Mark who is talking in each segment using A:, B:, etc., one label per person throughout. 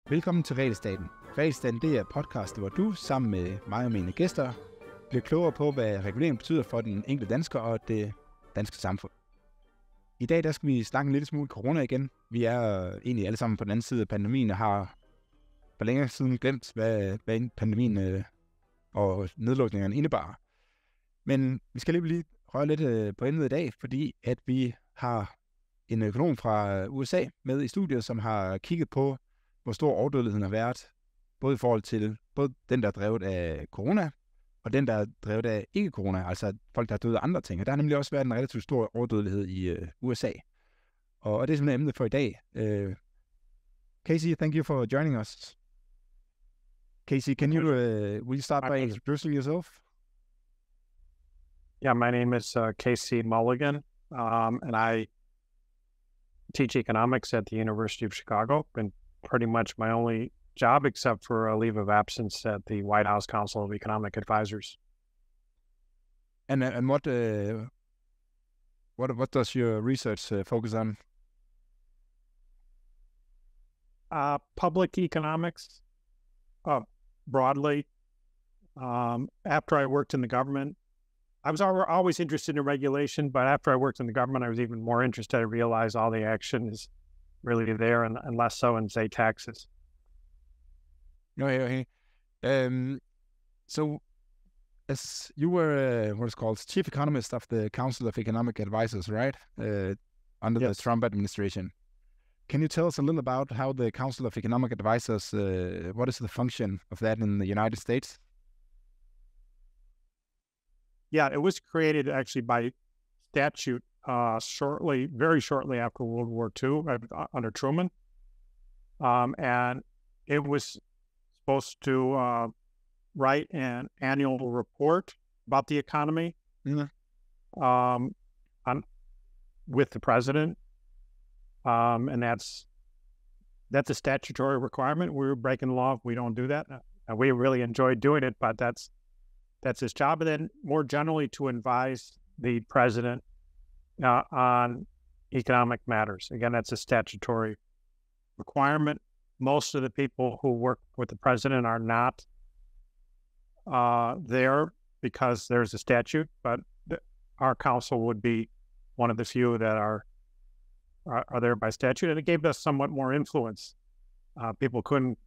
A: Velkommen til Regelstaten. Regelstaten, det er podcast, hvor du sammen med mig og mine gæster bliver klogere på, hvad regulering betyder for den enkelte dansker og det danske samfund. I dag der skal vi snakke en lille smule corona igen. Vi er egentlig alle sammen på den anden side af pandemien og har for længere siden glemt, hvad pandemien og nedlukningerne indebar. Men vi skal lige røre lidt på emnet i dag, fordi at vi har en økonom fra USA med i studiet, som har kigget på, hvor stor overdødeligheden har været, både i forhold til både den, der er drevet af corona, og den, der er drevet af ikke-corona, altså folk, der er døde af andre ting. Og der har nemlig også været en relativt stor overdødelighed i USA. Og det er simpelthen emnet for i dag. Casey, thank you for joining us. Casey, will you start by introducing yourself?
B: Yeah, my name is Casey Mulligan, and I teach economics at the University of Chicago. Been pretty much my only job, except for a leave of absence at the White House Council of Economic Advisors.
A: And what does your research focus on?
B: Public economics, broadly. After I worked in the government, I was always interested in regulation, but after I worked in the government, I was even more interested. I realized all the action is really there and less so in, say, taxes.
A: Okay. So, as you were what is called chief economist of the Council of Economic Advisors, right? Under
B: Yes.
A: the Trump administration. Can you tell us a little about how the Council of Economic Advisors, what is the function of that in the United States?
B: Yeah, it was created actually by statute very shortly after World War II under Truman. And it was supposed to write an annual report about the economy with the president. And that's a statutory requirement. We were breaking the law if we don't do that. And we really enjoyed doing it, but that's his job. And then more generally to advise the president on economic matters. Again, that's a statutory requirement. Most of the people who work with the president are not there because there's a statute, but our council would be one of the few that are there by statute, and it gave us somewhat more influence. People couldn't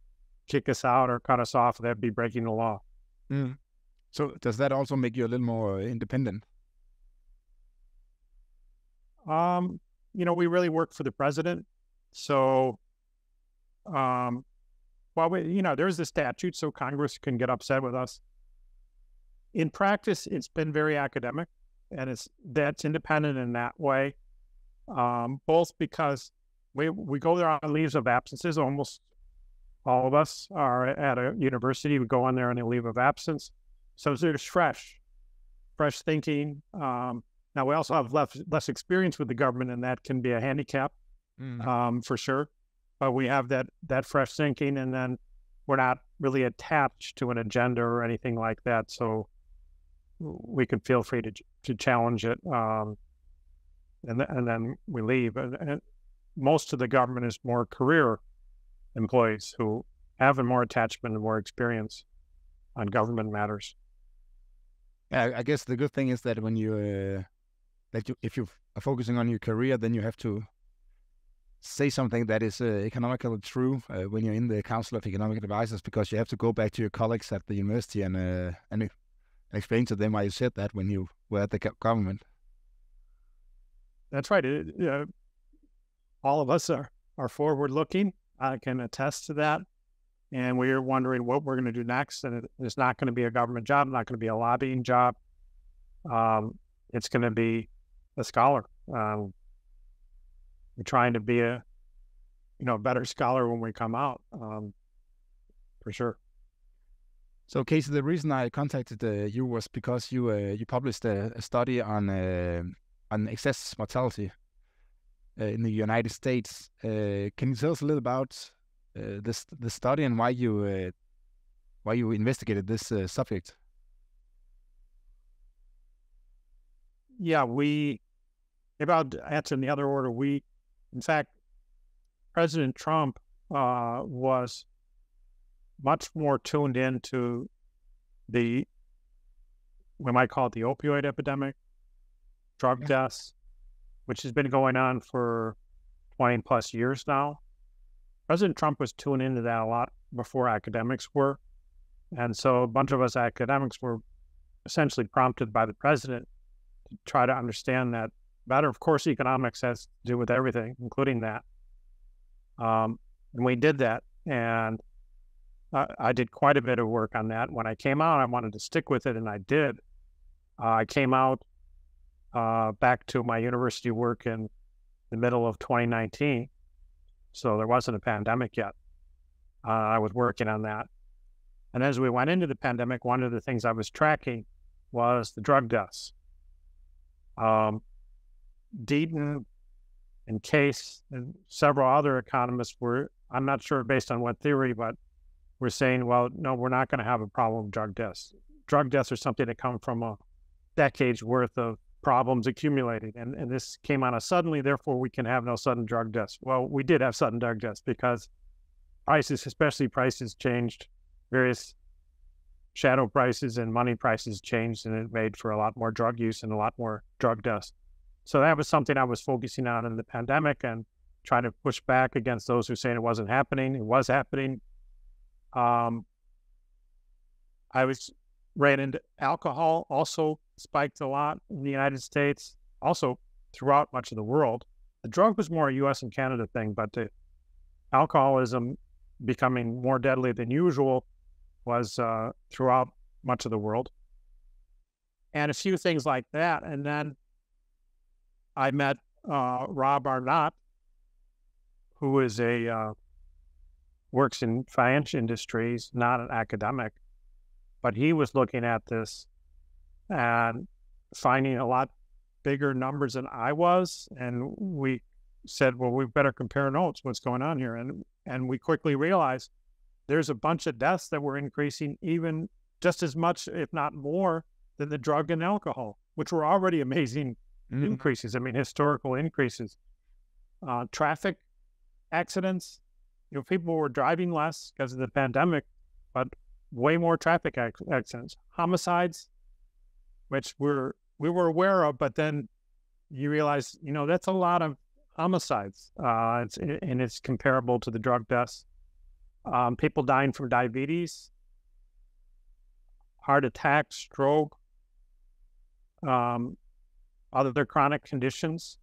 B: kick us out or cut us off. That'd be breaking the law.
A: Mm. So does that also make you a little more independent?
B: We really work for the president. So, there's a statute, so Congress can get upset with us. In practice, it's been very academic, and that's independent in that way. Both because we go there on leaves of absences. Almost all of us are at a university. We go on there on a leave of absence. So there's fresh thinking. Now we also have less experience with the government, and that can be a handicap, for sure. But we have that fresh thinking, and then we're not really attached to an agenda or anything like that. So we can feel free to challenge it, and then we leave. And most of the government is more career employees who have a more attachment and more experience on government matters.
A: Yeah, I guess the good thing is that when if you are focusing on your career, then you have to say something that is economically true when you're in the Council of Economic Advisors, because you have to go back to your colleagues at the university and explain to them why you said that when you were at the government.
B: That's right. All of us are forward-looking. I can attest to that. And we're wondering what we're going to do next. And it's not going to be a government job, not going to be a lobbying job. It's going to be a scholar. We're trying to be a better scholar when we come out, for sure.
A: So, Casey, the reason I contacted you was because you published a study on excess mortality in the United States. Can you tell us a little about the study and why you investigated this subject?
B: Yeah, about answering the other order, in fact, President Trump was much more tuned into we might call it the opioid epidemic, drug deaths, which has been going on for 20 plus years now. President Trump was tuned into that a lot before academics were. And so a bunch of us academics were essentially prompted by the president to try to understand that better. Of course, economics has to do with everything, including that. And we did that. And I did quite a bit of work on that. When I came out, I wanted to stick with it, and I did. I came out back to my university work in the middle of 2019. So there wasn't a pandemic yet. I was working on that. And as we went into the pandemic, one of the things I was tracking was the drug deaths. Deaton and Case and several other economists were, I'm not sure based on what theory, but we're saying, well, no, we're not going to have a problem with drug deaths. Drug deaths are something that come from a decade's worth of problems accumulated. And this came on us suddenly, therefore we can have no sudden drug deaths. Well, we did have sudden drug deaths because prices, especially prices changed, various shadow prices and money prices changed, and it made for a lot more drug use and a lot more drug deaths. So that was something I was focusing on in the pandemic and trying to push back against those who saying it wasn't happening. It was happening. I ran into alcohol, also spiked a lot in the United States, also throughout much of the world. The drug was more a US and Canada thing, but the alcoholism becoming more deadly than usual was throughout much of the world. And a few things like that. And then I met Rob Arnott, who is works in financial industries, not an academic, but he was looking at this and finding a lot bigger numbers than I was. And we said, well, we better compare notes, what's going on here. And we quickly realized there's a bunch of deaths that were increasing even just as much, if not more, than the drug and alcohol, which were already amazing increases. I mean, historical increases. Traffic accidents, people were driving less because of the pandemic, but way more traffic accidents. Homicides, which we were aware of, but then you realize, that's a lot of homicides. It's comparable to the drug deaths. People dying from diabetes, heart attack, stroke, other chronic conditions.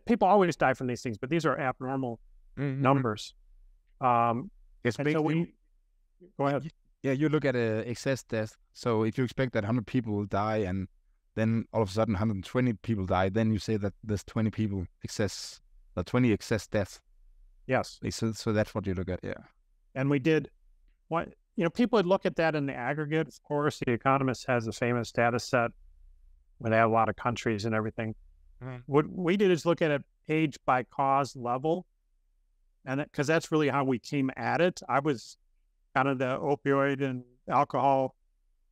B: People always die from these things, but these are abnormal numbers.
A: Go
B: ahead.
A: Yeah, you look at excess death. So if you expect that 100 people will die and then all of a sudden 120 people die, then you say that there's 20 excess deaths.
B: Yes.
A: So that's what you look at, yeah.
B: And we did people would look at that in the aggregate. Of course, The Economist has a famous data set where they have a lot of countries and everything. What we did is look at it age by cause level. And because that's really how we came at it. I was kind of the opioid and alcohol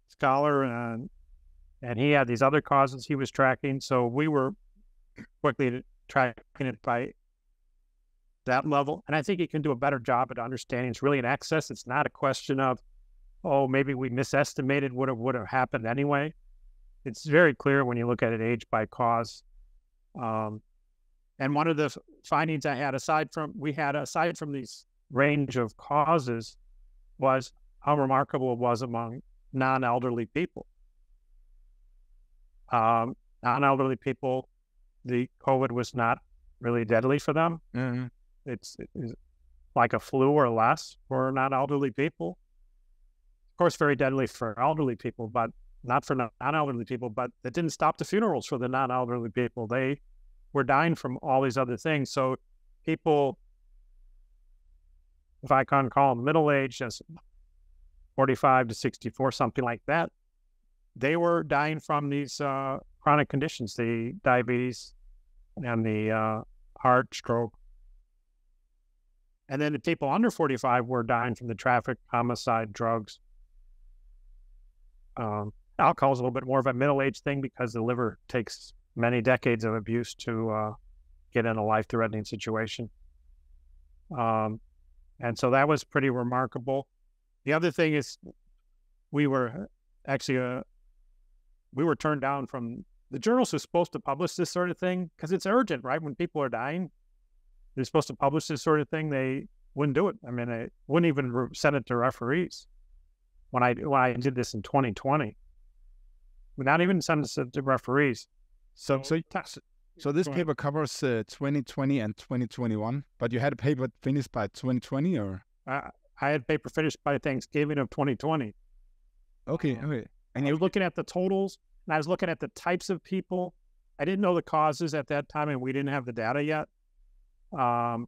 B: scholar, and he had these other causes he was tracking. So we were quickly tracking it by that level. And I think he can do a better job at understanding it's really an excess. It's not a question of, maybe we misestimated what would have happened anyway. It's very clear when you look at it age by cause. And one of the findings I had, aside from these range of causes, was how remarkable it was among non-elderly people. Non-elderly people, the COVID was not really deadly for them. It's like a flu or less for non-elderly people. Of course, very deadly for elderly people, but not for non-elderly people. But it didn't stop the funerals for the non-elderly people. They were dying from all these other things. So people, if I can call them middle-aged, as 45 to 64, something like that, they were dying from these chronic conditions, the diabetes and the heart, stroke. And then the people under 45 were dying from the traffic, homicide, drugs. Alcohol is a little bit more of a middle-aged thing because the liver takes many decades of abuse to get in a life-threatening situation. And so that was pretty remarkable. The other thing is we were actually, we were turned down from the journals who's supposed to publish this sort of thing because it's urgent, right? When people are dying, they're supposed to publish this sort of thing. They wouldn't do it. I mean, they wouldn't even send it to referees. When I did this in 2020, would not even send it to referees.
A: So this paper covers 2020 and 2021, but you had a paper finished by 2020, or?
B: I had paper finished by Thanksgiving of 2020.
A: Okay.
B: And I was looking at the totals, and I was looking at the types of people. I didn't know the causes at that time, and we didn't have the data yet. And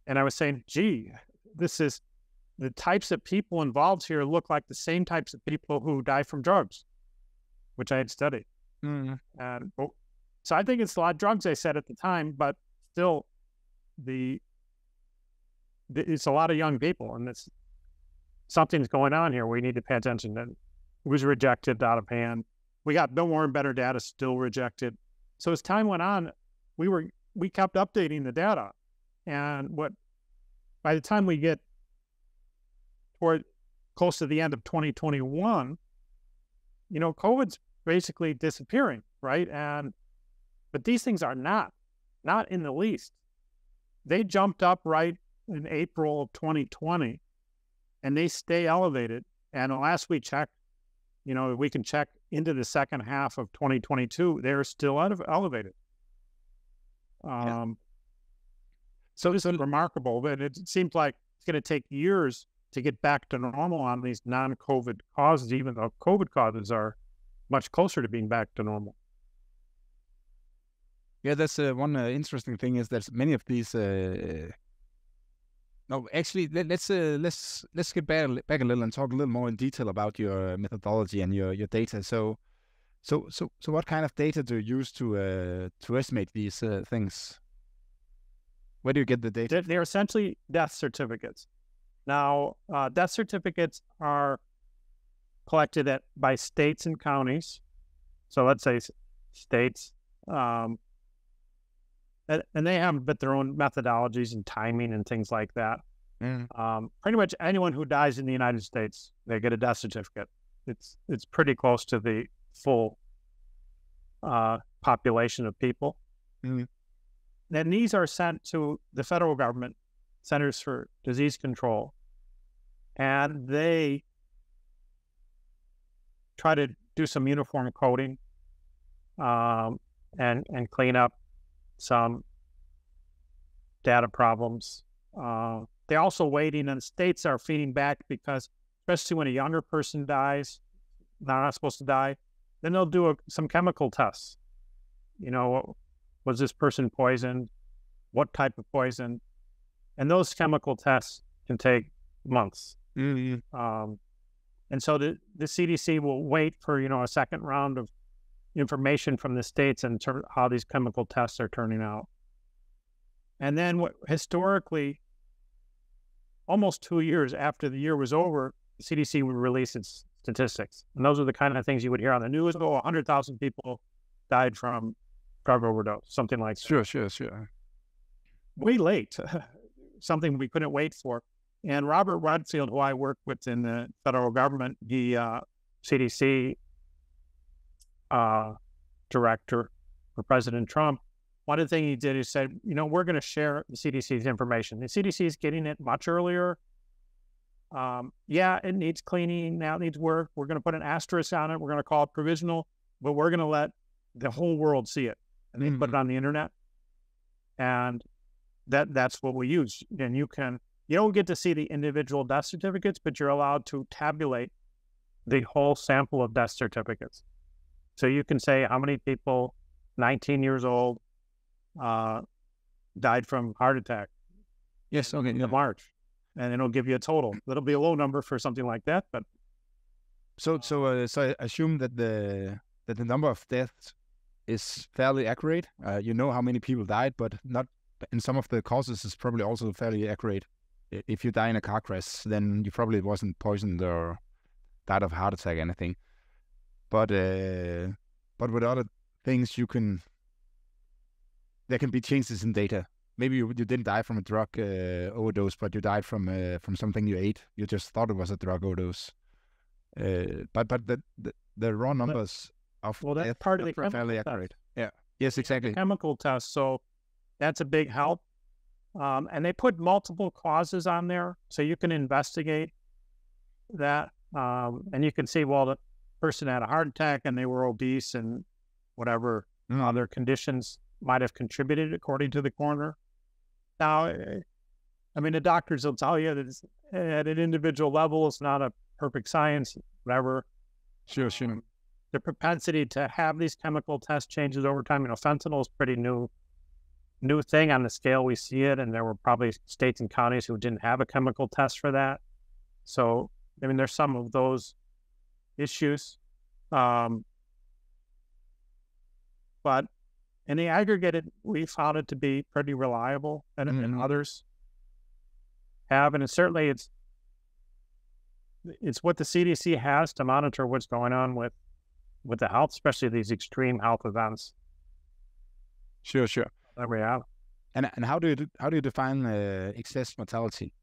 B: I was saying, gee, this is the types of people involved here look like the same types of people who die from drugs, which I had studied.
A: Mm.
B: And so I think it's a lot of drugs, I said at the time, but still it's a lot of young people, and something's going on here. We need to pay attention. And it was rejected out of hand. We got more and better data, still rejected. So as time went on, we kept updating the data. And by the time we get toward close to the end of 2021, COVID's basically disappearing, right? But these things are not in the least. They jumped up right in April of 2020, and they stay elevated. And last we checked, we can check into the second half of 2022, they're still elevated. So this is remarkable, but it seems like it's going to take years to get back to normal on these non-COVID causes, even though COVID causes are much closer to being back to normal.
A: Yeah, that's one interesting thing is that many of these. No, actually, let's get back a little and talk a little more in detail about your methodology and your data. So what kind of data do you use to estimate these things? Where do you get the data?
B: They're essentially death certificates. Now, death certificates are collected by states and counties. So let's say states, and they have their own methodologies and timing and things like that.
A: Mm.
B: Pretty much anyone who dies in the United States, they get a death certificate. It's pretty close to the full population of people.
A: Mm.
B: And these are sent to the federal government, Centers for Disease Control, and they try to do some uniform coding and clean up some data problems. They're also waiting, and states are feeding back because, especially when a younger person dies, they're not supposed to die, then they'll do some chemical tests. Was this person poisoned? What type of poison? And those chemical tests can take months.
A: Mm-hmm.
B: And so the CDC will wait for, a second round of information from the states and how these chemical tests are turning out. And then historically, almost 2 years after the year was over, the CDC would release its statistics. And those are the kind of things you would hear on the news. 100,000 people died from drug overdose, something like that.
A: Sure.
B: Way late, something we couldn't wait for. And Robert Redfield, who I work with in the federal government, he CDC director for President Trump, one of the things he did is said, we're going to share the CDC's information. The CDC is getting it much earlier. It needs cleaning. Now it needs work. We're going to put an asterisk on it. We're going to call it provisional, but we're going to let the whole world see it. And then put it on the internet. And that's what we use. And you don't get to see the individual death certificates, but you're allowed to tabulate the whole sample of death certificates. So you can say how many people, 19 years old, died from heart attack.
A: Yes, okay.
B: In March. And it'll give you a total. That'll be a low number for something like that, but
A: so I assume that the number of deaths is fairly accurate. You know how many people died, but not in some of the causes is probably also fairly accurate. If you die in a car crash, then you probably wasn't poisoned or died of a heart attack or anything. But with other things, there can be changes in data. maybe you didn't die from a drug overdose, but you died from something you ate. You just thought it was a drug overdose. But the raw numbers of
B: that's part of the
A: fairly accurate. Yeah. Yes, exactly.
B: The chemical test. So that's a big help. And they put multiple causes on there, so you can investigate that. And you can see, well, the person had a heart attack and they were obese and whatever other conditions might have contributed according to the coroner. Now, I mean, the doctors will tell you that it's, at an individual level, it's not a perfect science, whatever.
A: Sure.
B: The propensity to have these chemical test changes over time, fentanyl is pretty new thing on the scale we see it, and there were probably states and counties who didn't have a chemical test for that. So, I mean, there's some of those issues. But in the aggregate, we found it to be pretty reliable, and others have. And certainly it's what the CDC has to monitor what's going on with the health, especially these extreme health events.
A: Sure.
B: That we have.
A: And how do you define excess mortality?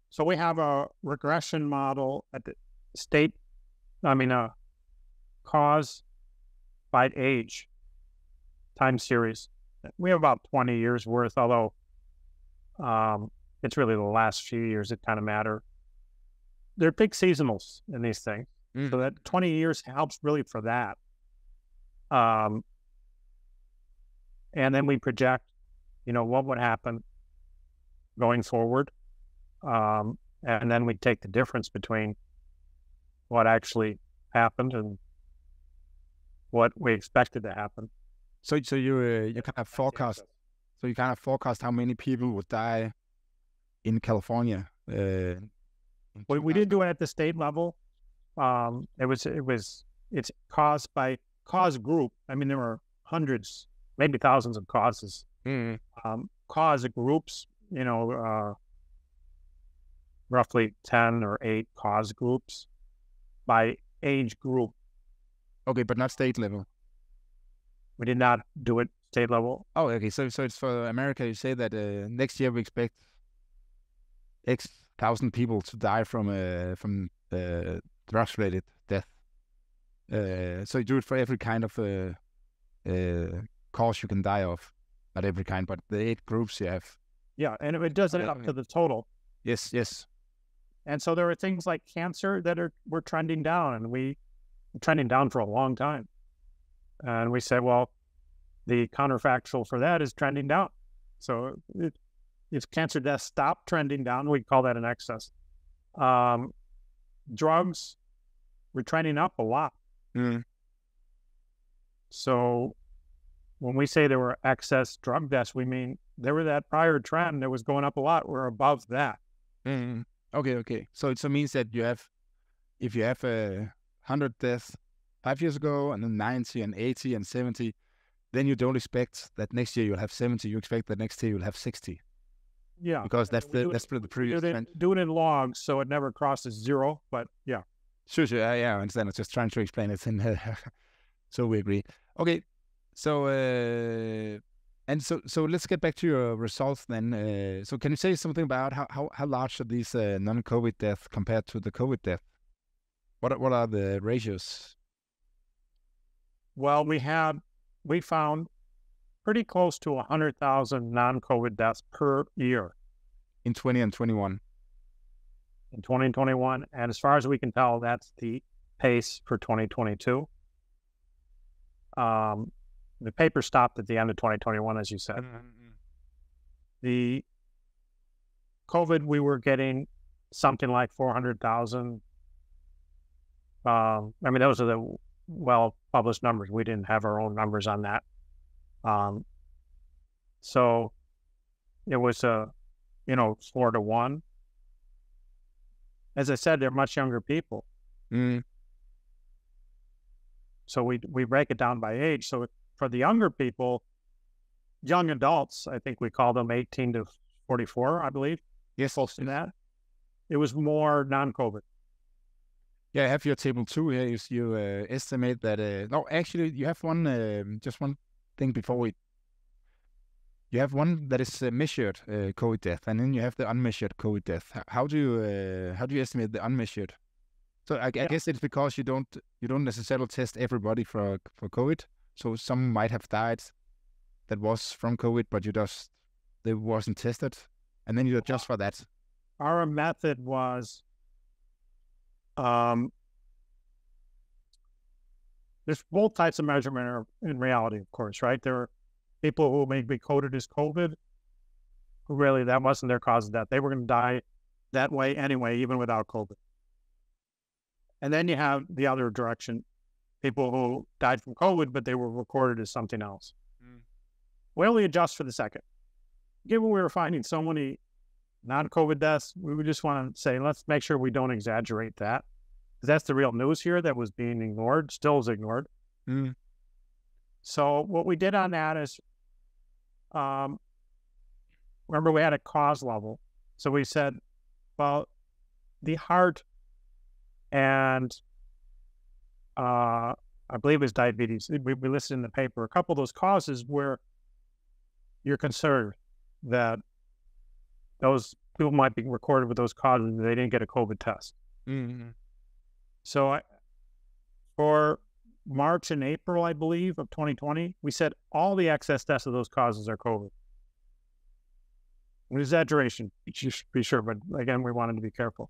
B: So we have a regression model at the state. Cause by age time series. We have about 20 years worth, although it's really the last few years that kind of matter. They're big seasonals in these things. So that 20 years helps really for that. And then we project, what would happen going forward. And then we take the difference between what actually happened and what we expected to happen.
A: So you kind of forecast. So you kind of forecast how many people would die in California.
B: We didn't do it at the state level. It's caused by cause group. I mean, there were hundreds, maybe thousands of causes. Cause groups, roughly 10 or 8 cause groups by age group.
A: Okay, but not state level.
B: We did not do it state level.
A: Oh, okay. So it's for America. You say that next year we expect X thousand people to die from drugs-related death. So you do it for every kind of cause you can die of. Not every kind, but the 8 groups you have.
B: Yeah, and it does it up to the total.
A: Yes.
B: And so there are things like cancer that we're trending down, and we're trending down for a long time. And we said, well, the counterfactual for that is trending down. So if cancer deaths stop trending down, we call that an excess. Drugs, we're trending up a lot. So when we say there were excess drug deaths, we mean there was that prior trend that was going up a lot. We're above that.
A: Okay. So it means that if you have 100 deaths 5 years ago, and then 90 and 80 and 70, then you don't expect that next year you'll have 70. You expect that next year you'll have 60.
B: Yeah,
A: because that's the previous trend.
B: Do it in logs, so it never crosses 0. But yeah,
A: sure. I understand. I was just trying to explain it, and so we agree. Okay, so so let's get back to your results then. So can you say something about how large are these non-COVID deaths compared to the COVID death? What are the ratios?
B: Well, we found pretty close to 100,000 non-COVID deaths per year.
A: In 20 and 21.
B: In 2021. And as far as we can tell, that's the pace for 2022. The paper stopped at the end of 2021, as you said. The COVID, we were getting something like 400,000. Those are the well-published numbers. We didn't have our own numbers on that. So it was 4-1. As I said, they're much younger people. So we break it down by age. So for the younger people, young adults, I think we call them 18 to 44, I believe.
A: Yes.
B: Close to that. It was more non-COVID.
A: Yeah, I have your table 2 here. You estimate that... no, actually, you have one. Just one thing before we You have one that is measured COVID death, and then you have the unmeasured COVID death. How do you estimate the unmeasured? So I guess it's because you don't necessarily test everybody for COVID. So some might have died that was from COVID, but they wasn't tested, and then you adjust for that.
B: Our method was, there's both types of measurement in reality, of course, right? There are people who may be coded as COVID, who really, that wasn't their cause of death. They were going to die that way anyway, even without COVID. And then you have the other direction, people who died from COVID, but they were recorded as something else. We only adjust for the second. Given we were finding so many non-COVID deaths, we would just want to say, let's make sure we don't exaggerate that. Because that's the real news here that was being ignored, still is ignored. So what we did on that is, remember we had a cause level. So we said, well, the heart and I believe it was diabetes. We listed in the paper a couple of those causes where you're concerned that those people might be recorded with those causes and they didn't get a COVID test. So for March and April, I believe, of 2020, we said all the excess deaths of those causes are COVID. An exaggeration, just be sure, but again, we wanted to be careful.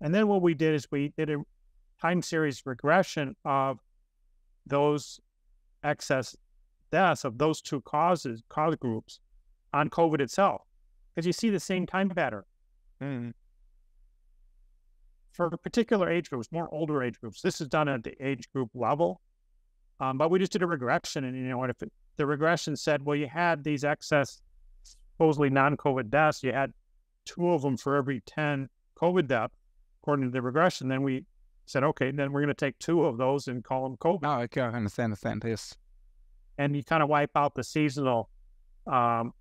B: And then what we did is we did a time series regression of those excess deaths of those two cause groups on COVID itself, because you see the same time pattern. For particular age groups, more older age groups, this is done at the age group level, but we just did a regression, and you know what? If the regression said, well, you had these excess supposedly non-COVID deaths, you had 2 of them for every 10 COVID deaths, according to the regression, then we said, okay, then we're going to take 2 of those and call them COVID.
A: Oh, okay, I understand, yes.
B: And you kind of wipe out the seasonal. And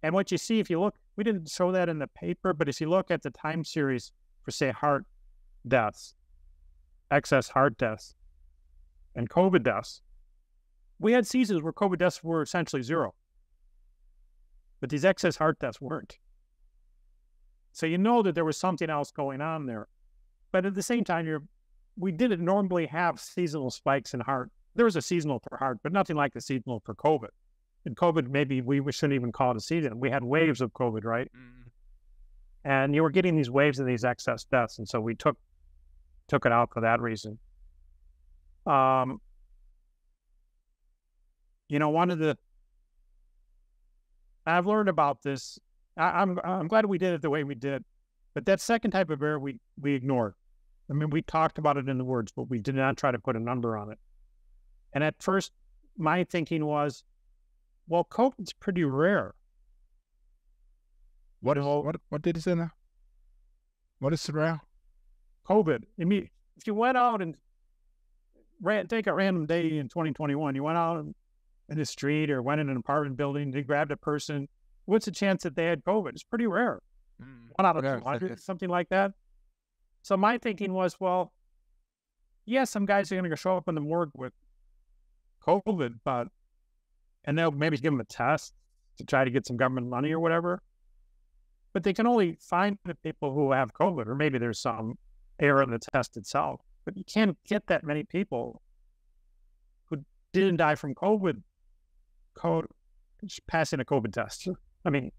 B: what you see, if you look, we didn't show that in the paper, but if you look at the time series for, say, heart deaths, excess heart deaths, and COVID deaths, we had seasons where COVID deaths were essentially 0. But these excess heart deaths weren't. So you know that there was something else going on there. But at the same time, we didn't normally have seasonal spikes in heart. There was a seasonal for heart, but nothing like the seasonal for COVID. And COVID, maybe we shouldn't even call it a season. We had waves of COVID, right? And you were getting these waves of these excess deaths. And so we took it out for that reason. You know, I've learned about this. I'm glad we did it the way we did, but that second type of error we ignored. I mean, we talked about it in the words, but we did not try to put a number on it. And at first, my thinking was, well, COVID's pretty rare.
A: What did you say now? What is rare?
B: COVID. I mean, if you went out and take a random day in 2021, you went out in the street or went in an apartment building, they grabbed a person, what's the chance that they had COVID? It's pretty rare. 1 out of 200, something like that. So my thinking was, well, yeah, some guys are going to show up in the morgue with COVID, and they'll maybe give them a test to try to get some government money or whatever. But they can only find the people who have COVID, or maybe there's some error in the test itself. But you can't get that many people who didn't die from COVID passing a COVID test. I mean,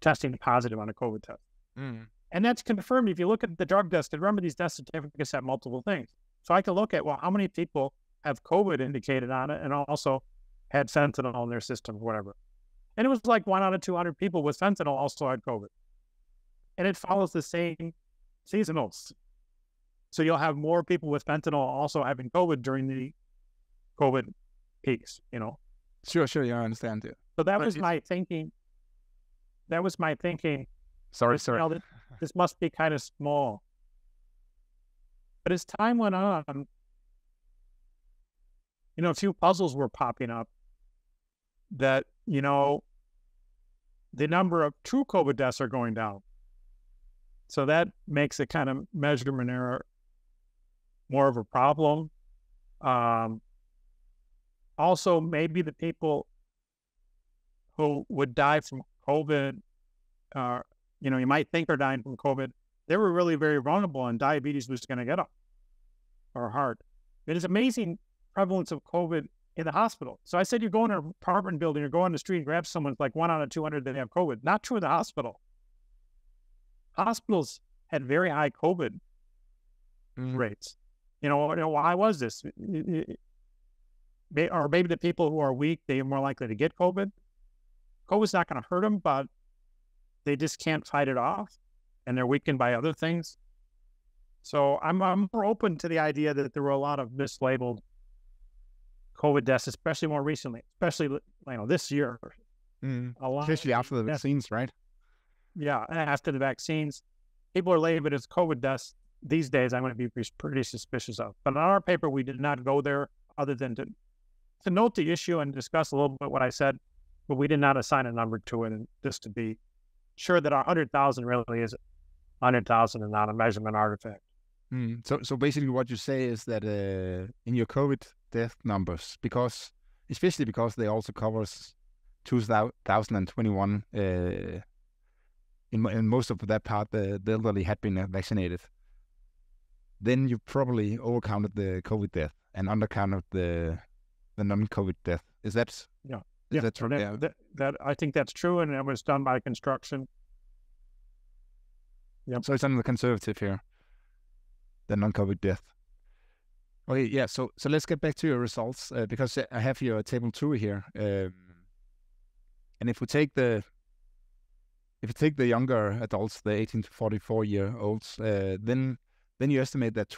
B: testing positive on a COVID test. And that's confirmed if you look at the drug test. Remember, these death certificates have multiple things. So I can look at, well, how many people have COVID indicated on it and also had fentanyl in their system or whatever. And it was like 1 out of 200 people with fentanyl also had COVID. And it follows the same seasonals. So you'll have more people with fentanyl also having COVID during the COVID peaks, you know.
A: Sure, yeah, I understand. Yeah.
B: So that was my thinking.
A: Sorry.
B: You know, this must be kind of small. But as time went on, you know, a few puzzles were popping up that, you know, the number of true COVID deaths are going down. So that makes a kind of measurement error more of a problem. Also, maybe the people who would die from COVID, you might think they're dying from COVID, they were really very vulnerable and diabetes was going to get them, or heart. It is amazing prevalence of COVID in the hospital. So I said, you go in an apartment building or go on the street and grab someone, it's like 1 out of 200 that have COVID. Not true in the hospital. Hospitals had very high COVID rates. Why was this? Or maybe the people who are weak, they are more likely to get COVID. COVID's not going to hurt them, but they just can't fight it off, and they're weakened by other things. So I'm more open to the idea that there were a lot of mislabeled COVID deaths, especially more recently, especially this year. A lot,
A: especially after the vaccines, right?
B: Yeah, after the vaccines, people are labeled as COVID deaths. These days, I'm going to be pretty suspicious of. But in our paper, we did not go there, other than to note the issue and discuss a little bit what I said, but we did not assign a number to it, and just to be sure that our 100,000 really is 100,000 and not a measurement artifact.
A: So basically what you say is that in your COVID death numbers, especially because they also covers 2021, in most of that part, the elderly had been vaccinated. Then you probably overcounted the COVID death and undercounted the non-COVID death. Is that?
B: Yeah.
A: Is that true?
B: That I think that's true, and it was done by construction.
A: Yeah. So it's under the conservative here, the non-COVID death. Okay, yeah. So let's get back to your results, because I have your table 2 here, and if you take the younger adults, the 18 to 44-year-olds, then you estimate that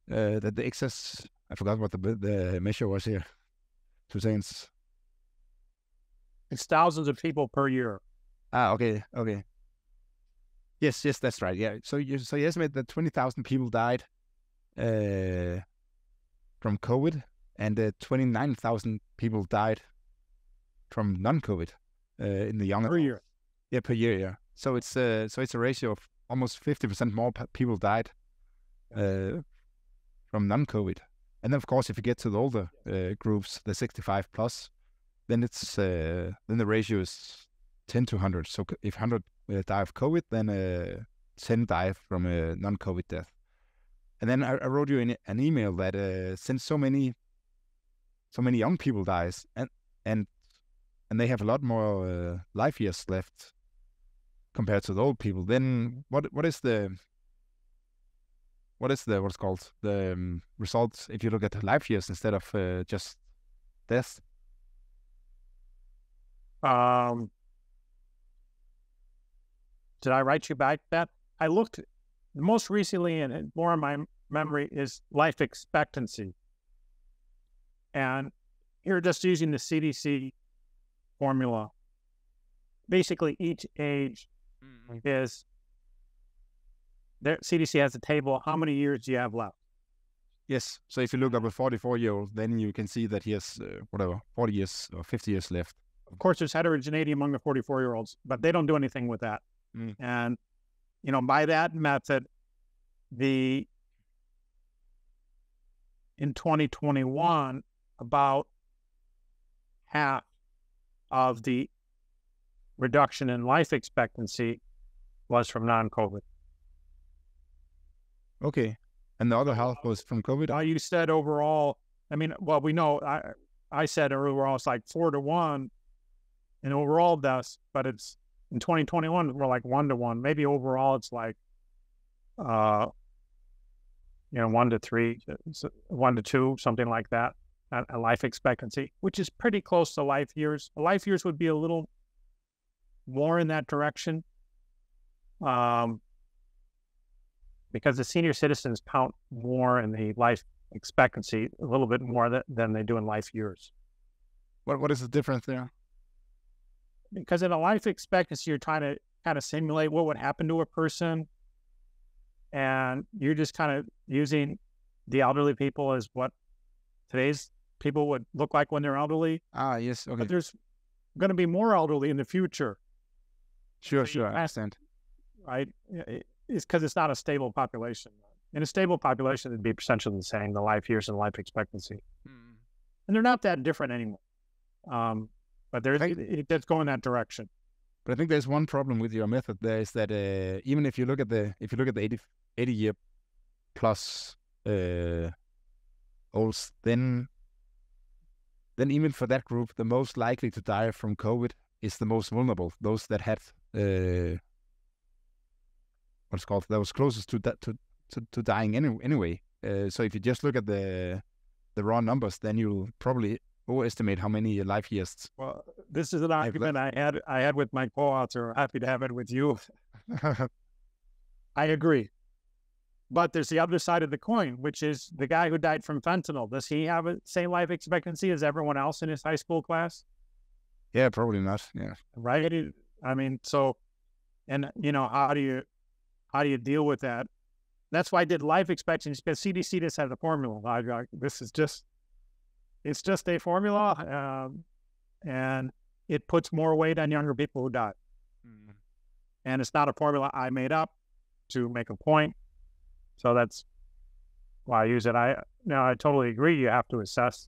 A: that the excess. I forgot what the measure was here. 2 seconds.
B: It's thousands of people per year.
A: Okay. Yes, that's right. Yeah. So you estimate that 20,000 people died from COVID, and 29,000 people died from non-COVID in the younger
B: per year.
A: Yeah, per year. Yeah. So it's a ratio of almost 50% more people died from non-COVID. And then, of course, if you get to the older groups, the 65 plus, then it's then the ratio is 10 to 100. So if 100 die of COVID, then 10 die from a non-COVID death. And then I wrote you in an email that since so many young people dies, and they have a lot more life years left compared to the old people, then what's called the results if you look at life years instead of just death?
B: Did I write you back that? I looked most recently, and more in my memory, is life expectancy. And here, just using the CDC formula, basically each age is, the CDC has a table, how many years do you have left?
A: Yes. So if you look up a 44-year-old, then you can see that he has 40 years or 50 years left.
B: Of course, there's heterogeneity among the 44-year-olds, but they don't do anything with that. And, by that method, in 2021, about half of the reduction in life expectancy was from non-COVID.
A: Okay. And the other half was from COVID?
B: You said overall, we know, I said overall it's like 4 to 1 in overall deaths, but it's in 2021, we're like 1 to 1. Maybe overall it's like, 1 to 3, 1 to 2, something like that, a life expectancy, which is pretty close to life years. Life years would be a little more in that direction, because the senior citizens count more in the life expectancy, a little bit more than they do in life years.
A: What is the difference there?
B: Because in a life expectancy, you're trying to kind of simulate what would happen to a person, and you're just kind of using the elderly people as what today's people would look like when they're elderly.
A: Yes. Okay.
B: But there's going to be more elderly in the future.
A: Sure. I understand.
B: Right? It's because it's not a stable population. In a stable population, it'd be essentially the same, the life years and life expectancy. And they're not that different anymore. But it does go in that direction.
A: But I think there's one problem with your method. There is that even if you look at the 80 year plus olds, then even for that group, the most likely to die from COVID is the most vulnerable. Those that had those closest to dying anyway. So if you just look at the raw numbers, then you'll probably overestimate how many life years.
B: Well, this is an argument I had with my co-author. Happy to have it with you. I agree. But there's the other side of the coin, which is the guy who died from fentanyl. Does he have the same life expectancy as everyone else in his high school class?
A: Yeah, probably not. Yeah.
B: Right. I mean, so, and how do you deal with that? That's why I did life expectancy, because CDC just has a formula. It's just a formula, and it puts more weight on younger people who die. Mm-hmm. And it's not a formula I made up to make a point. So that's why I use it. I totally agree. You have to assess,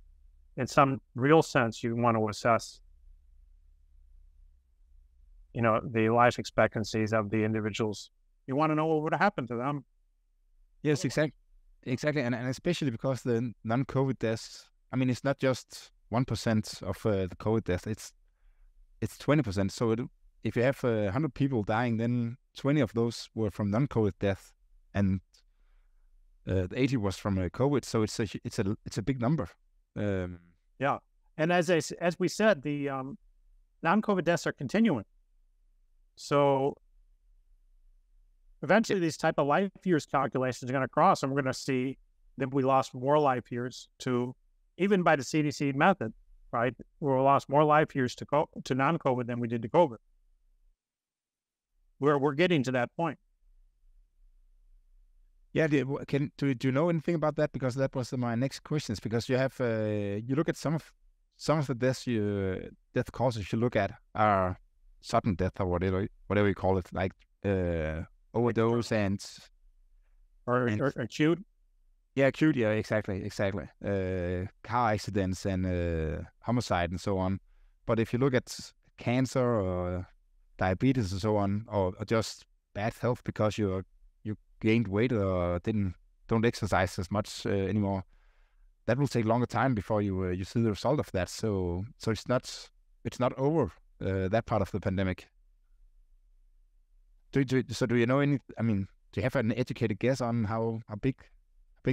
B: in some real sense, you want to assess, the life expectancies of the individuals. You want to know what would happen to them.
A: Yes, exactly. And especially because the non-COVID deaths, I mean, it's not just 1% of the COVID death, it's 20%. So if you have 100 people dying, then 20 of those were from non-COVID death, and the 80 was from COVID. So it's a big number.
B: Yeah, and as we said, the non-COVID deaths are continuing. So eventually, these type of life years calculations are going to cross, and we're going to see that we lost more life years to, even by the CDC method, right? We lost more life years to non-COVID than we did to COVID. We're getting to that point.
A: Yeah, do you know anything about that? Because that was my next questions. Because you have you look at some of the death causes you look at are sudden death or whatever you call it, like overdose
B: or acute.
A: Yeah, acute. Yeah, exactly. Car accidents and homicide and so on. But if you look at cancer or diabetes and so on, or just bad health because you gained weight or don't exercise as much anymore, that will take longer time before you see the result of that. So it's not over that part of the pandemic. Do you know any? I mean, do you have an educated guess on how big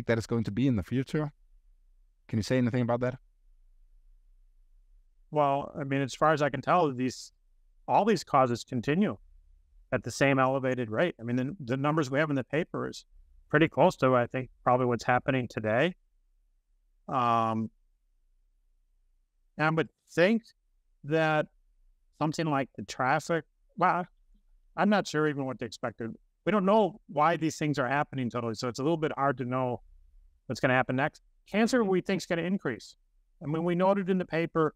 A: that is going to be in the future? Can you say anything about that?
B: Well, I mean, as far as I can tell, all these causes continue at the same elevated rate. I mean, the numbers we have in the paper is pretty close to, I think, probably what's happening today. I would think that something like the traffic, well, I'm not sure even what to expect. We don't know why these things are happening totally, so it's a little bit hard to know what's going to happen next. Cancer, we think, is going to increase. I mean, we noted in the paper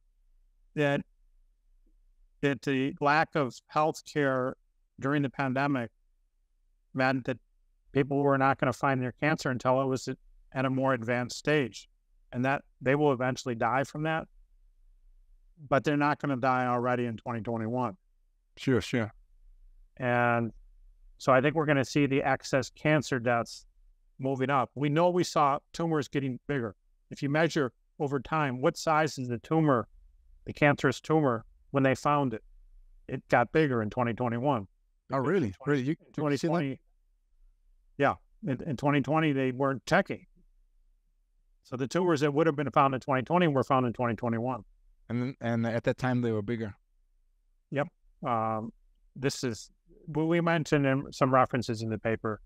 B: that the lack of health care during the pandemic meant that people were not going to find their cancer until it was at a more advanced stage, and that they will eventually die from that, but they're not going to die already in 2021.
A: Sure.
B: And so I think we're going to see the excess cancer deaths moving up. We know we saw tumors getting bigger. If you measure over time, what size is the tumor, the cancerous tumor, when they found it? It got bigger in 2021.
A: Oh, really? Really? You
B: 2020? Yeah. In 2020, they weren't checking. So the tumors that would have been found in 2020 were found in 2021.
A: And at that time, they were bigger.
B: Yep. We mentioned some references in the paper.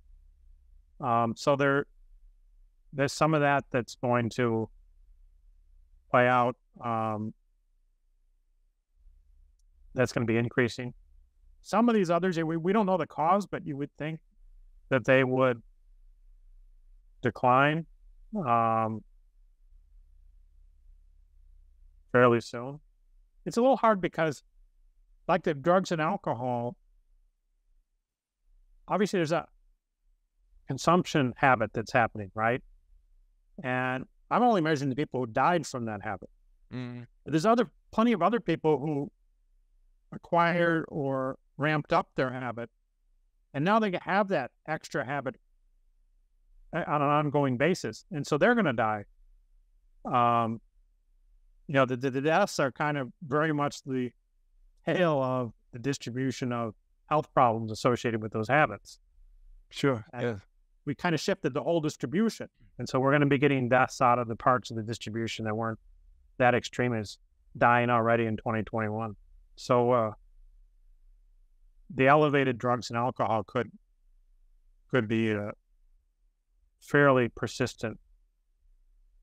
B: So there's some of that's going to play out. That's going to be increasing. Some of these others, we don't know the cause, but you would think that they would decline fairly soon. It's a little hard because, like the drugs and alcohol, obviously there's a consumption habit that's happening, right? And I'm only measuring the people who died from that habit. There's plenty of other people who acquired or ramped up their habit, and now they have that extra habit on an ongoing basis, and so they're going to die. The deaths are kind of very much the tail of the distribution of health problems associated with those habits.
A: Sure.
B: And
A: yeah.
B: we kind of shifted the whole distribution, and so we're going to be getting deaths out of the parts of the distribution that weren't that extreme as dying already in 2021. So the elevated drugs and alcohol could be a fairly persistent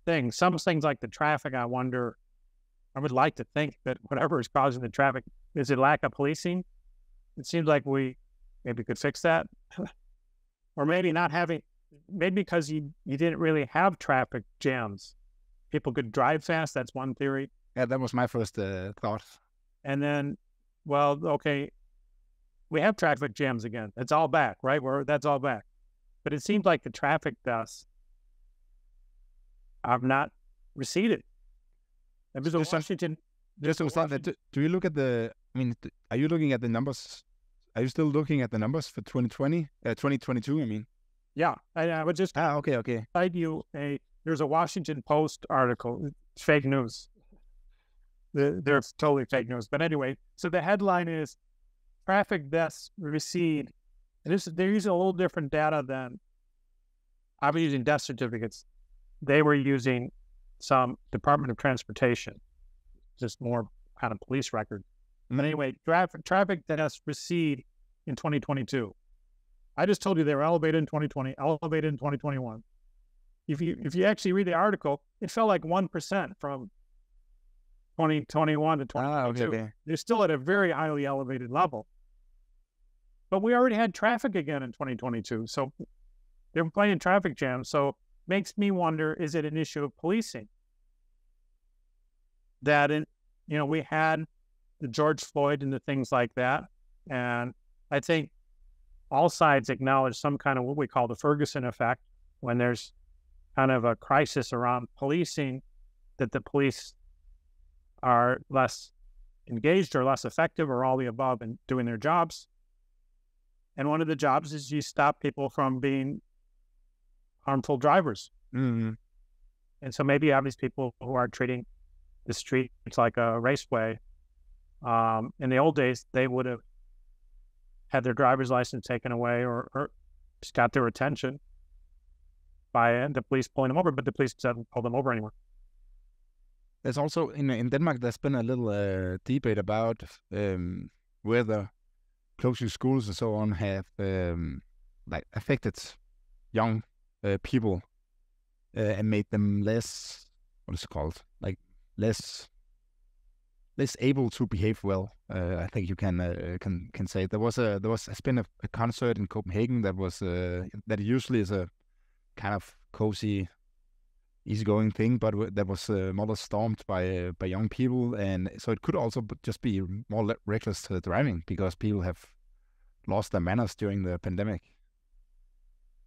B: thing. Some things like the traffic, I would like to think that whatever is causing the traffic, is it lack of policing? It seems like we maybe could fix that. Or maybe because you didn't really have traffic jams. People could drive fast, that's one theory.
A: Yeah, that was my first thought.
B: And then, well, okay, we have traffic jams again. It's all back, right? That's all back. But it seems like the traffic deaths have not receded.
A: Just to understand that, do you look at are you looking at the numbers? Are you still looking at the numbers for 2022, I mean?
B: Yeah, I would just
A: okay.
B: cite you there's a Washington Post article, it's fake news. They're totally fake news. But anyway, so the headline is traffic deaths recede. And they're using a little different data than I've been using death certificates. They were using some Department of Transportation, just more kind of police record. But anyway, traffic deaths recede in 2022. I just told you they were elevated in 2020, elevated in 2021. If you actually read the article, it fell like 1% from 2021 to 2022.
A: Okay.
B: They're still at a very highly elevated level. But we already had traffic again in 2022. So they were playing traffic jams. So makes me wonder, is it an issue of policing? That we had the George Floyd and the things like that. And I think all sides acknowledge some kind of what we call the Ferguson effect, when there's kind of a crisis around policing, that the police are less engaged or less effective or all the above in doing their jobs. And one of the jobs is you stop people from being harmful drivers.
A: Mm-hmm.
B: And so maybe you have these people who are treating the streets like a raceway. In the old days, they would have had their driver's license taken away or just got their attention by the police pulling them over, but the police doesn't pull them over anymore.
A: There's also, in Denmark, there's been a little debate about whether closing schools and so on have affected young people and made them less, what is it called, less able to behave well. I think you can say has been a concert in Copenhagen that was that usually is a kind of cozy, easygoing thing, but that was more or less stormed by young people, and so it could also just be more reckless driving because people have lost their manners during the pandemic.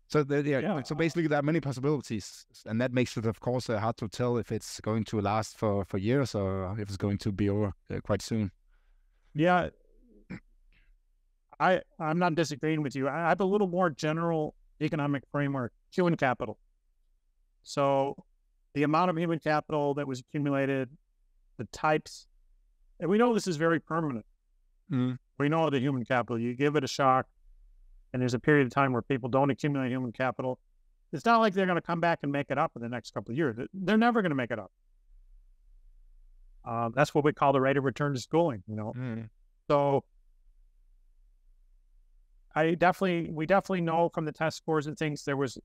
A: So so basically there are many possibilities, and that makes it, of course, hard to tell if it's going to last for years or if it's going to be over quite soon.
B: Yeah, I'm not disagreeing with you. I have a little more general economic framework, human capital. So the amount of human capital that was accumulated, the types, and we know this is very permanent.
A: Mm.
B: We know the human capital, you give it a shock, and there's a period of time where people don't accumulate human capital. It's not like they're going to come back and make it up in the next couple of years. They're never going to make it up. That's what we call the rate of return to schooling,
A: Mm.
B: So we definitely know from the test scores and things there was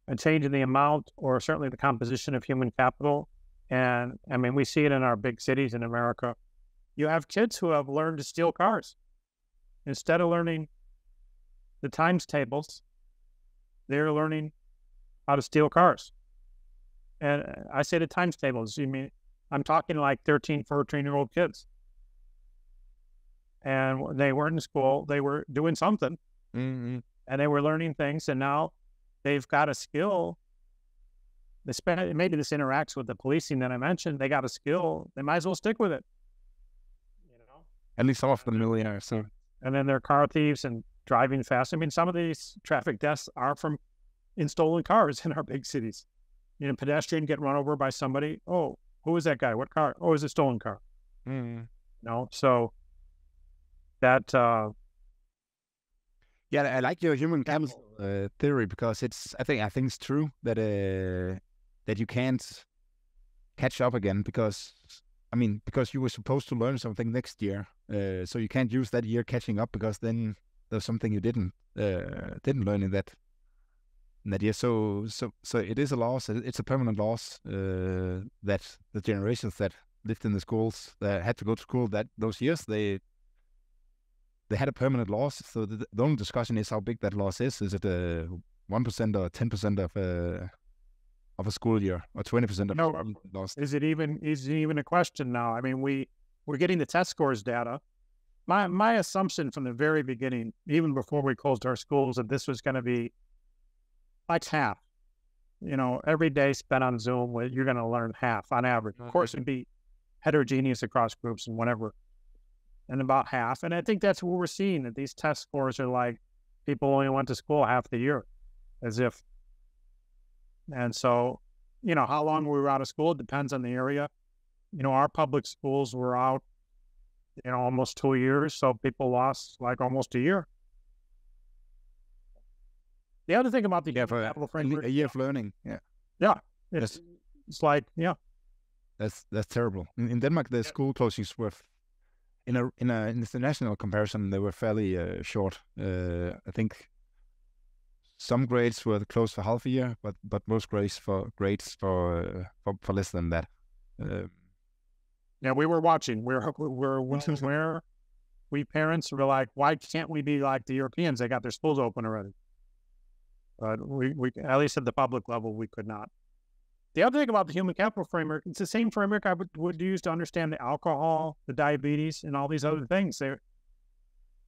B: a change in the amount or certainly the composition of human capital. And I mean, we see it in our big cities in America. You have kids who have learned to steal cars. Instead of learning the times tables, they're learning how to steal cars. And I say the times tables, I'm talking like 13, 14-year-old kids. And when they weren't in school, they were doing something.
A: Mm-hmm.
B: And they were learning things, and now they've got a skill maybe this interacts with the policing that I mentioned. They got a skill. They might as well stick with it.
A: At least some of them will, yeah. So,
B: and then they're car thieves and driving fast. I mean, some of these traffic deaths are in stolen cars in our big cities. Pedestrian get run over by somebody. Oh, who is that guy? What car? Oh, it's a stolen car. So that.
A: Yeah, I like your human capital theory, because I think it's true that that you can't catch up again, because you were supposed to learn something next year, so you can't use that year catching up, because then there's something you didn't learn in that year. So it is a loss. It's a permanent loss that the generations that lived in the schools, that had to go to school those years, they had a permanent loss. So the only discussion is how big that loss is. Is it 1% or 10% of a school year, or 20% of a loss?
B: Is it even a question now? I mean, we're getting the test scores data. My assumption from the very beginning, even before we closed our schools, that this was going to be like half. Every day spent on Zoom, you're going to learn half on average. Of course, it'd be heterogeneous across groups and whatever. And about half. And I think that's what we're seeing, that these test scores are like people only went to school half the year, as if. And so, how long we were out of school, it depends on the area. Our public schools were out, almost 2 years. So people lost like almost a year. The other thing about the capital framework,
A: a year of learning. Yeah.
B: Yeah. It's like, yeah.
A: That's terrible. In Denmark, the school closings were, in an international comparison, they were fairly short. I think some grades were closed for half a year, but most grades for less than that.
B: Yeah, we were watching. We're where we parents were like, why can't we be like the Europeans? They got their schools open already. But we at least at the public level, we could not. The other thing about the human capital framework, it's the same framework I would use to understand the alcohol, the diabetes, and all these other things.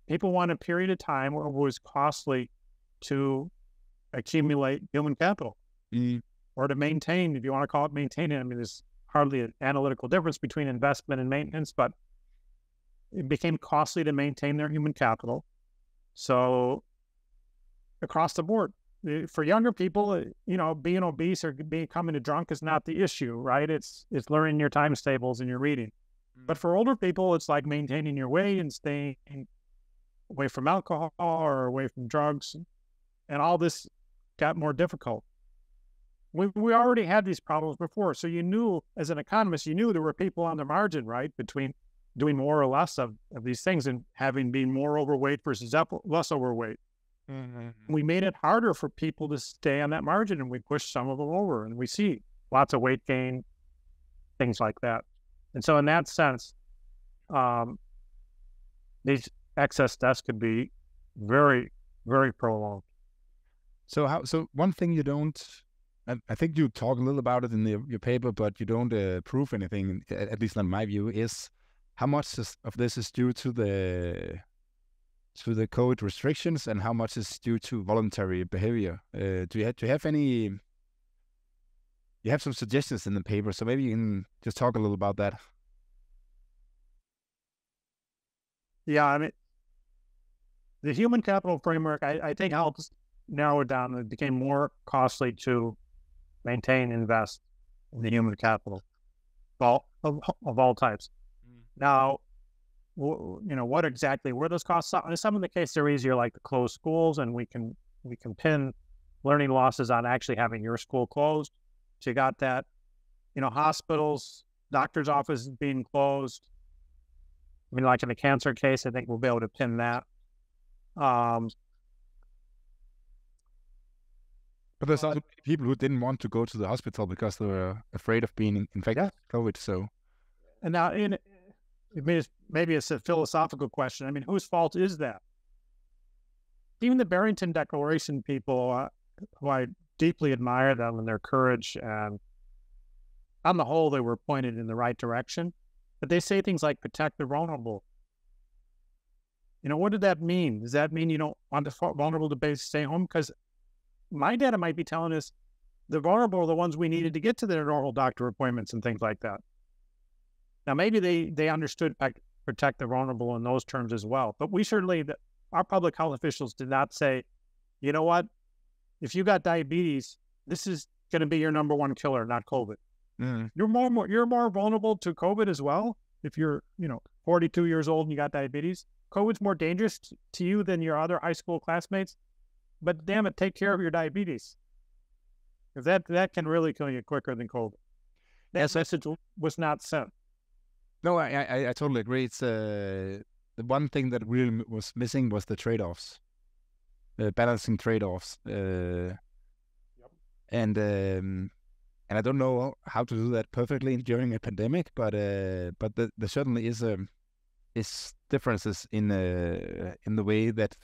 B: People want a period of time where it was costly to accumulate human capital or to maintain, if you want to call it maintaining. I mean, there's hardly an analytical difference between investment and maintenance, but it became costly to maintain their human capital. So across the board, for younger people, being obese or becoming a drunk is not the issue, right? It's learning your times tables and your reading. But for older people, it's like maintaining your weight and staying away from alcohol or away from drugs. And all this got more difficult. We already had these problems before. So you knew, as an economist, there were people on the margin, right, between doing more or less of these things and been more overweight versus less overweight. We made it harder for people to stay on that margin, and we pushed some of them over, and we see lots of weight gain, things like that. And so in that sense, these excess deaths could be very, very prolonged.
A: So one thing you don't, I think you talk a little about it in your paper, but you don't prove anything, at least in my view, is how much of this is due to the COVID restrictions, and how much is due to voluntary behavior. Do you have any? You have some suggestions in the paper, so maybe you can just talk a little about that.
B: Yeah, I mean, the human capital framework, I think, helps narrow it down. It became more costly to maintain, invest in the human capital of all types. Now, what exactly were those costs? In some of the cases, they're easier, like the closed schools, and we can pin learning losses on actually having your school closed. So you got that. Hospitals, doctor's offices being closed. I mean, like in the cancer case, I think we'll be able to pin that.
A: But there's also people who didn't want to go to the hospital because they were afraid of being infected with COVID. So,
B: and now maybe it's a philosophical question. I mean, whose fault is that? Even the Barrington Declaration people, who I deeply admire them and their courage, and on the whole, they were pointed in the right direction. But they say things like protect the vulnerable. What did that mean? Does that mean you don't want the vulnerable to stay home? Because my data might be telling us the vulnerable are the ones we needed to get to their normal doctor appointments and things like that. Now, maybe they understood protect the vulnerable in those terms as well. But we certainly, our public health officials did not say, you know what, if you got diabetes, this is going to be your number one killer, not COVID.
A: Mm.
B: You're more vulnerable to COVID as well. If you're, 42 years old and you got diabetes, COVID's more dangerous to you than your other high school classmates. But damn it, take care of your diabetes. Because that can really kill you quicker than COVID. That message was not sent.
A: No, I totally agree. It's the one thing that really was missing was the trade-offs, balancing trade-offs.
B: Yep.
A: And I don't know how to do that perfectly during a pandemic, but there certainly is differences in the way that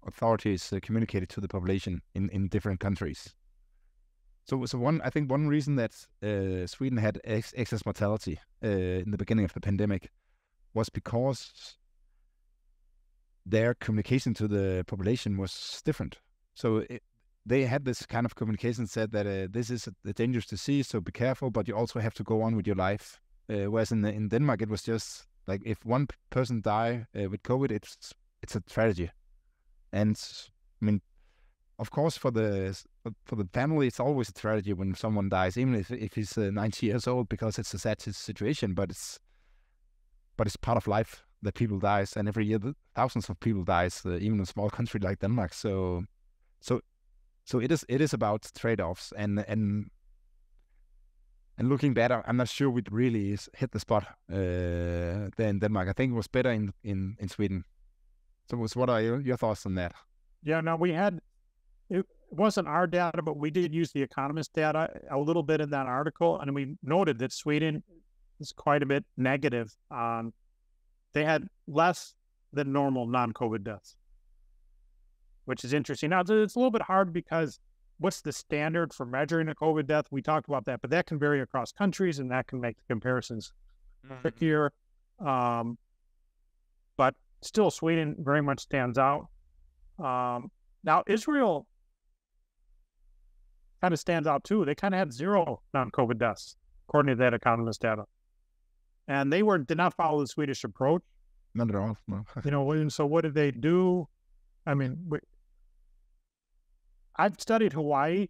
A: authorities communicated to the population in different countries. So I think one reason that Sweden had excess mortality in the beginning of the pandemic was because their communication to the population was different. So they had this kind of communication said that this is a dangerous disease, so be careful, but you also have to go on with your life. Whereas in Denmark, it was just like if one person die with COVID, it's a tragedy. And I mean, of course, for the family, it's always a tragedy when someone dies, even if he's 90 years old, because it's a sad situation. But it's part of life that people dies, and every year thousands of people dies, even in a small country like Denmark. So it is about trade-offs, and looking back, I'm not sure we'd really hit the spot there in Denmark. I think it was better in Sweden. So what are your thoughts on that?
B: Yeah, no, it wasn't our data, but we did use the Economist data a little bit in that article, and we noted that Sweden is quite a bit negative. They had less than normal non-COVID deaths, which is interesting. Now, it's a little bit hard because what's the standard for measuring a COVID death? We talked about that, but that can vary across countries, and that can make the comparisons trickier. But still, Sweden very much stands out. Now, Israel kind of stands out too. They kind of had 0 non-COVID deaths, according to that Economist data. And they did not follow the Swedish approach.
A: Not at all, no.
B: And so what did they do? I mean, I've studied Hawaii,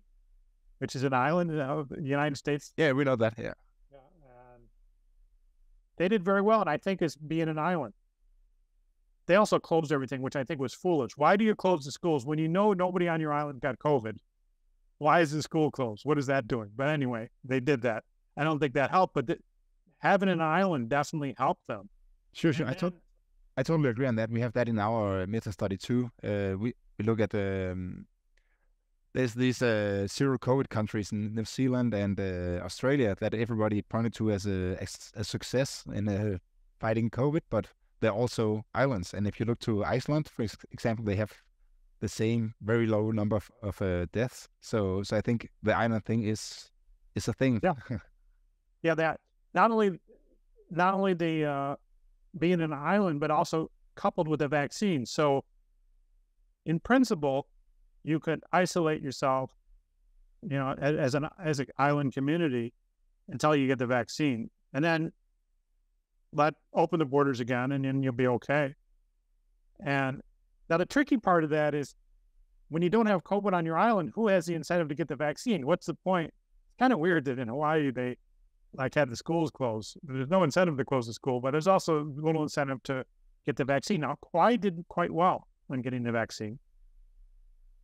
B: which is an island in the United States.
A: Yeah, we know that, yeah.
B: And they did very well, and I think it's being an island. They also closed everything, which I think was foolish. Why do you close the schools when you know nobody on your island got COVID? Why is the school closed? What is that doing? But anyway, they did that. I don't think that helped, but having an island definitely helped them.
A: Sure. I totally agree on that. We have that in our meta study too. We look at there's these 0 COVID countries in New Zealand and Australia that everybody pointed to as a success in fighting COVID, but they're also islands. And if you look to Iceland, for example, they have the same very low number of deaths. So I think the island thing is a thing.
B: Yeah, yeah. That not only the being an island, but also coupled with a vaccine. So, in principle, you could isolate yourself, as an island community until you get the vaccine, and then open the borders again, and then you'll be okay. And now the tricky part of that is when you don't have COVID on your island, who has the incentive to get the vaccine? What's the point? It's kind of weird that in Hawaii they had the schools closed. There's no incentive to close the school, but there's also little incentive to get the vaccine. Now, Hawaii did quite well when getting the vaccine.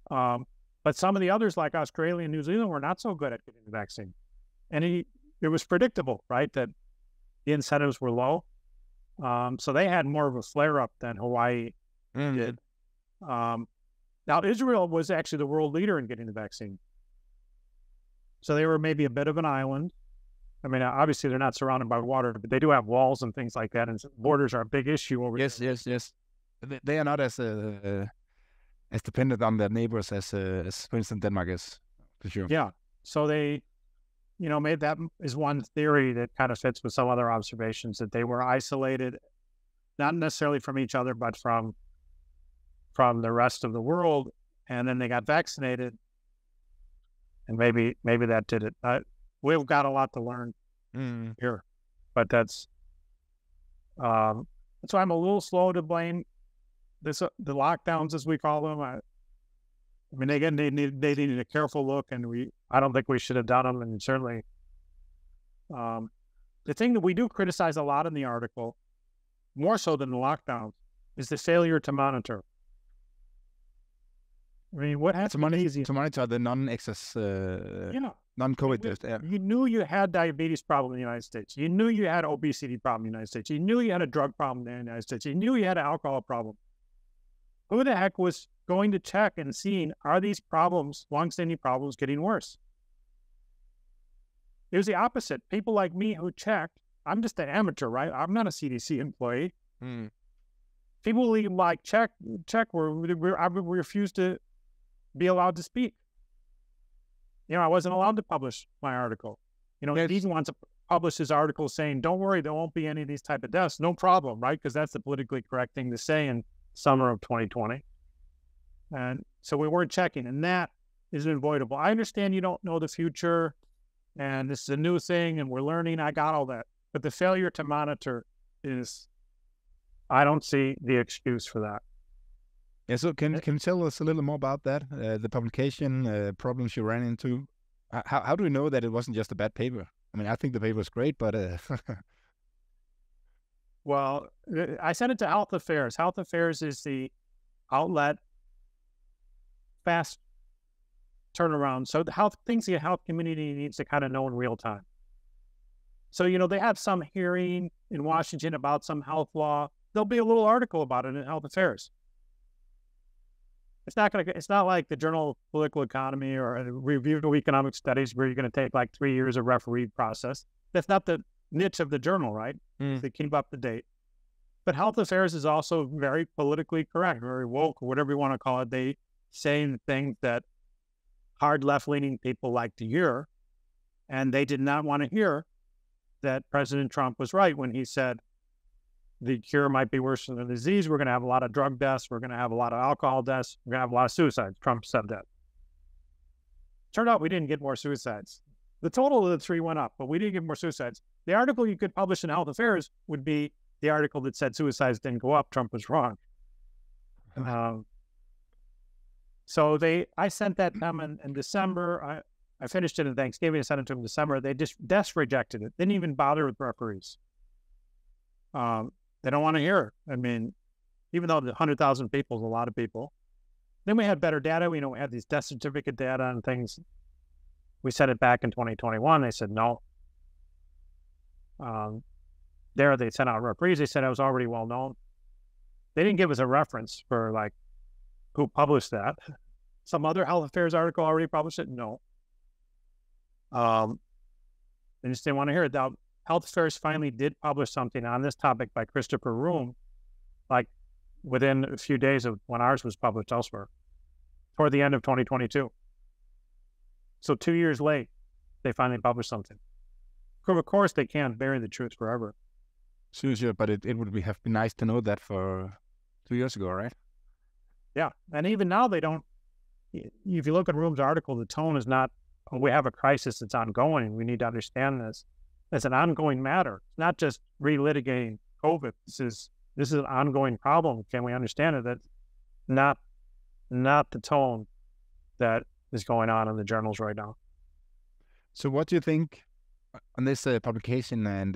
B: But some of the others, like Australia and New Zealand, were not so good at getting the vaccine. And it was predictable, right, that the incentives were low. So they had more of a flare-up than Hawaii did. Now, Israel was actually the world leader in getting the vaccine. So they were maybe a bit of an island. I mean, obviously they're not surrounded by water, but they do have walls and things like that, and borders are a big issue over there.
A: Yes. They are not as dependent on their neighbors as for instance, Denmark is, for sure.
B: Yeah. So they, made that is one theory that kind of fits with some other observations, that they were isolated, not necessarily from each other, but from the rest of the world, and then they got vaccinated, And maybe that did it. We've got a lot to learn here, but that's why I'm a little slow to blame the lockdowns, as we call them. I mean, again, they needed a careful look, and I don't think we should have done them. And certainly, the thing that we do criticize a lot in the article, more so than the lockdown, is the failure to monitor. I mean, what happened?
A: To monitor the non-excess, non-COVID test. Yeah.
B: You knew you had diabetes problem in the United States. You knew you had obesity problem in the United States. You knew you had a drug problem in the United States. You knew you had an alcohol problem. Who the heck was going to check and seeing, are these problems, longstanding problems, getting worse? It was the opposite. People like me who checked, I'm just an amateur, right? I'm not a CDC employee. People who like check I refused to be allowed to speak. I wasn't allowed to publish my article. He didn't want to publish his article saying, don't worry, there won't be any of these type of deaths. No problem, right? Because that's the politically correct thing to say in summer of 2020. And so we weren't checking, and that is unavoidable. I understand you don't know the future, and this is a new thing, and we're learning. I got all that. But the failure to monitor I don't see the excuse for that.
A: Yeah, so can you tell us a little more about that? The publication problems you ran into. How do we know that it wasn't just a bad paper? I mean, I think the paper was great, but
B: well, I sent it to Health Affairs. Health Affairs is the outlet, fast turnaround. So the health community needs to kind of know in real time. So they have some hearing in Washington about some health law. There'll be a little article about it in Health Affairs. It's not like the Journal of Political Economy or a Review of Economic Studies where you're going to take like 3 years of referee process. That's not the niche of the journal, right? They keep up to date. But Health Affairs is also very politically correct, very woke, or whatever you want to call it. They say things that hard left-leaning people like to hear, and they did not want to hear that President Trump was right when he said the cure might be worse than the disease. We're going to have a lot of drug deaths. We're going to have a lot of alcohol deaths. We're going to have a lot of suicides. Trump said that. Turned out we didn't get more suicides. The total of the three went up, but we didn't get more suicides. The article you could publish in Health Affairs would be the article that said suicides didn't go up. Trump was wrong. So I sent that to them in December. I finished it in Thanksgiving. I sent it to them in December. They just rejected it. Didn't even bother with referees. They don't want to hear it. I mean, even though the 100,000 people is a lot of people. Then we had better data. We had these death certificate data and things. We sent it back in 2021. They said no. They sent out referees. They said I was already well known. They didn't give us a reference for like who published that. Some other Health Affairs article already published it? No. They just didn't want to hear it. Now, Health Affairs finally did publish something on this topic by Christopher Room, like within a few days of when ours was published elsewhere, toward the end of 2022. So 2 years late, they finally published something. Of course, they can't bury the truth forever.
A: Sure, but it would have been nice to know that for 2 years ago, right?
B: Yeah, and even now they don't. If you look at Room's article, the tone is not, oh, we have a crisis that's ongoing. We need to understand this. It's an ongoing matter. It's not just relitigating COVID. This is an ongoing problem. Can we understand it? That's not the tone that is going on in the journals right now.
A: So what do you think on this publication, and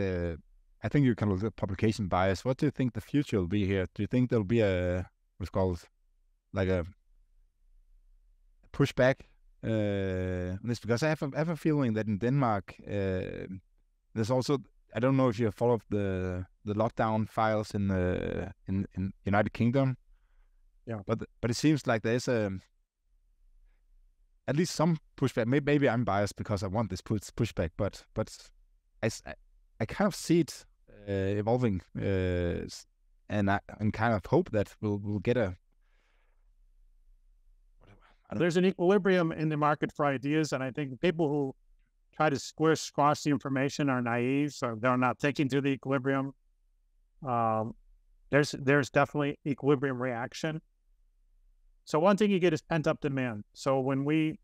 A: I think you can look at publication bias, what do you think the future will be here? Do you think there'll be what's called like a pushback on this? Because I have a feeling that in Denmark, there's also, I don't know if you have followed the lockdown files in United Kingdom.
B: Yeah.
A: But it seems like there's at least some pushback. Maybe I'm biased because I want this pushback, but I kind of see it evolving, and I kind of hope that we'll get a.
B: There's an equilibrium in the market for ideas, and I think people who try to squash the information are naive, so they're not thinking through the equilibrium. There's definitely equilibrium reaction. So one thing you get is pent-up demand. So when we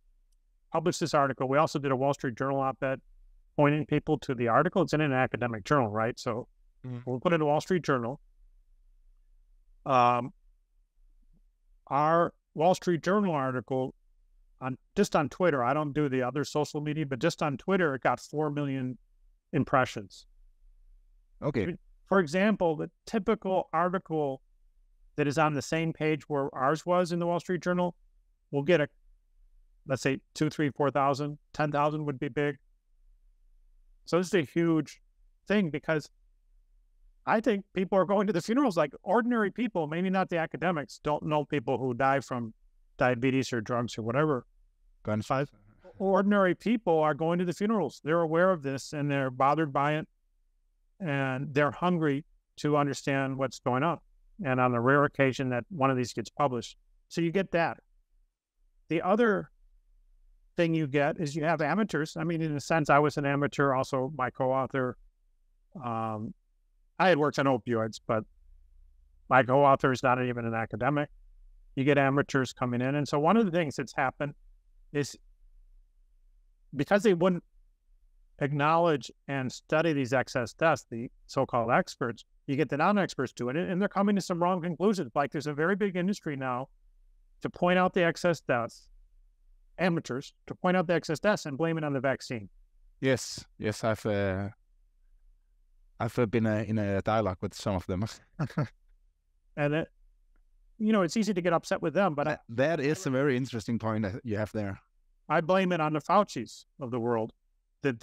B: published this article. We also did a Wall Street Journal op-ed pointing people to the article. It's in an academic journal, right? So we'll put it in a Wall Street Journal. Our Wall Street Journal article, just on Twitter, I don't do the other social media, but just on Twitter, it got 4 million impressions.
A: Okay.
B: For example, the typical article that is on the same page where ours was in the Wall Street Journal will get let's say 2, 3, 4,000, 10,000 would be big. So this is a huge thing because I think people are going to the funerals, like ordinary people, maybe not the academics, don't know people who die from diabetes or drugs or whatever.
A: Gunshots.
B: Ordinary people are going to the funerals. They're aware of this and they're bothered by it. And they're hungry to understand what's going on. And on the rare occasion that one of these gets published. So you get that. The other thing you get is you have amateurs. I mean, in a sense, I was an amateur, also my co-author. I had worked on opioids, but my co-author is not even an academic. You get amateurs coming in. And so one of the things that's happened is because they wouldn't acknowledge and study these excess deaths, the so-called experts, you get the non-experts doing it, and they're coming to some wrong conclusions. Like there's a very big industry now to point out the excess deaths, amateurs, to point out the excess deaths and blame it on the vaccine.
A: Yes, I've been in a dialogue with some of them.
B: And it, it's easy to get upset with them, but
A: that is a very interesting point that you have there.
B: I blame it on the Faucis of the world that